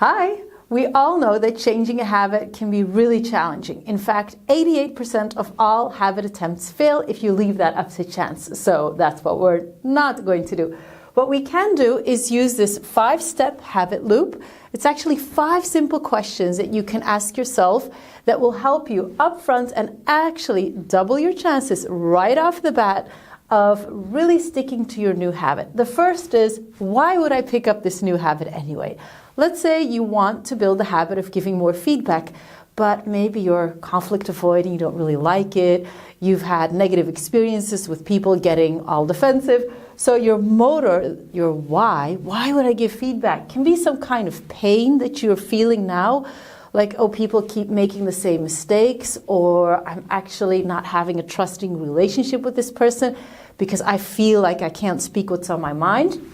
Hi! We all know that changing a habit can be really challenging. In fact, 88% of all habit attempts fail if you leave that up to chance. So that's what we're not going to do. What we can do is use this 5-step habit loop. It's actually 5 simple questions that you can ask yourself that will help you up front and actually double your chances right off the bat of really sticking to your new habit. The first is, why would I pick up this new habit anyway? Let's say you want to build a habit of giving more feedback, but maybe you're conflict avoiding, you don't really like it, you've had negative experiences with people getting all defensive. So your motor, your why would I give feedback, can be some kind of pain that you're feeling now, like, oh, people keep making the same mistakes, or I'm actually not having a trusting relationship with this person because I feel like I can't speak what's on my mind.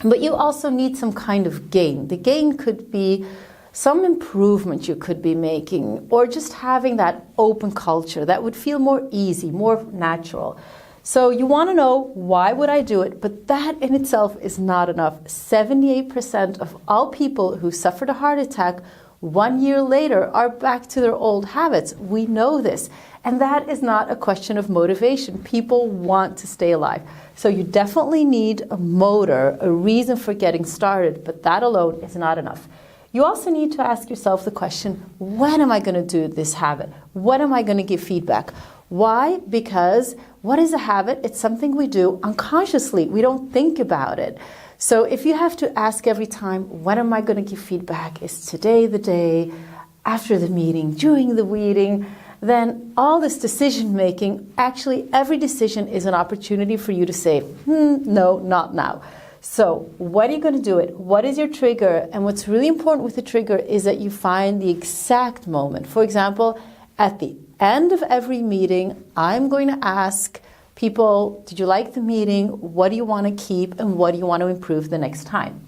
But you also need some kind of gain. The gain could be some improvement you could be making, or just having that open culture that would feel more easy, more natural. So you want to know, why would I do it? But that in itself is not enough. 78% of all people who suffered a heart attack 1 year later are back to their old habits. We know this. And that is not a question of motivation. People want to stay alive. So you definitely need a motor, a reason for getting started, but that alone is not enough. You also need to ask yourself the question, when am I going to do this habit? When am I going to give feedback? Why? Because what is a habit? It's something we do unconsciously. We don't think about it. So if you have to ask every time, when am I going to give feedback? Is today the day? After the meeting? During the meeting? Then all this decision making, actually every decision is an opportunity for you to say, no, not now. So when are you going to do it? What is your trigger? And what's really important with the trigger is that you find the exact moment. For example, at the end of every meeting, I'm going to ask people, did you like the meeting? What do you want to keep? And what do you want to improve the next time?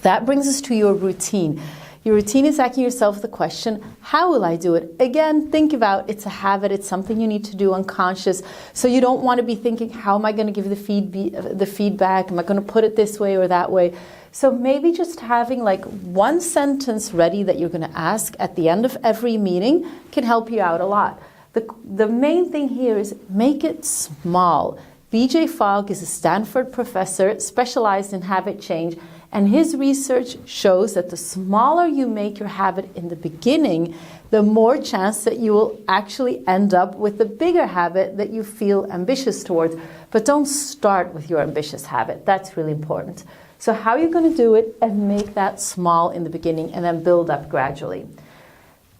That brings us to your routine. Your routine is asking yourself the question, how will I do it? Again, think about, it's a habit, it's something you need to do unconscious. So you don't want to be thinking, how am I going to give the feedback? Am I going to put it this way or that way? So maybe just having like one sentence ready that you're going to ask at the end of every meeting can help you out a lot. The main thing here is make it small. B.J. Fogg is a Stanford professor specialized in habit change, and his research shows that the smaller you make your habit in the beginning, the more chance that you will actually end up with the bigger habit that you feel ambitious towards. But don't start with your ambitious habit. That's really important. So how are you going to do it and make that small in the beginning and then build up gradually?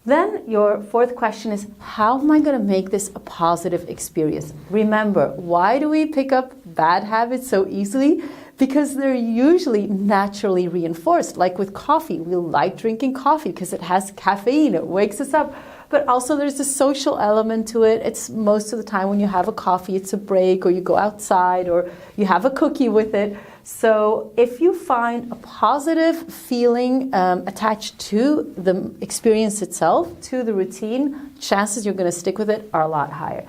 Then your fourth question is, how am I going to make this a positive experience? Remember, why do we pick up bad habits so easily? Because they're usually naturally reinforced. Like with coffee, we like drinking coffee because it has caffeine, it wakes us up. But also there's a social element to it. It's most of the time when you have a coffee, it's a break, or you go outside, or you have a cookie with it. So if you find a positive feeling attached to the experience itself, to the routine, chances you're going to stick with it are a lot higher.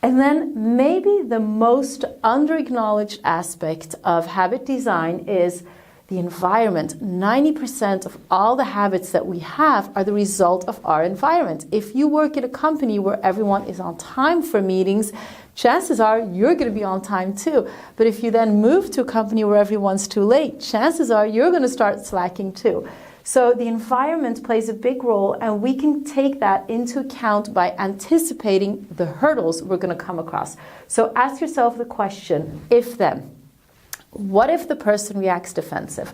And then maybe the most under-acknowledged aspect of habit design is the environment. 90% of all the habits that we have are the result of our environment. If you work at a company where everyone is on time for meetings, chances are you're going to be on time too. But if you then move to a company where everyone's too late, chances are you're going to start slacking too. So the environment plays a big role, and we can take that into account by anticipating the hurdles we're going to come across. So ask yourself the question, if then. What if the person reacts defensive?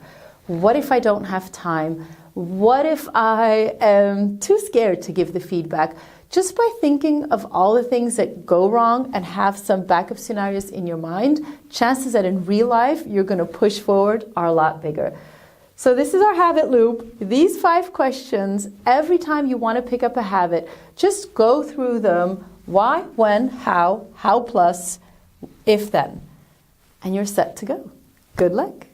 What if I don't have time? What if I am too scared to give the feedback? Just by thinking of all the things that go wrong and have some backup scenarios in your mind, chances that in real life you're going to push forward are a lot bigger. So this is our habit loop. These 5 questions, every time you want to pick up a habit, just go through them. Why, when, how plus, if then. And you're set to go. Good luck.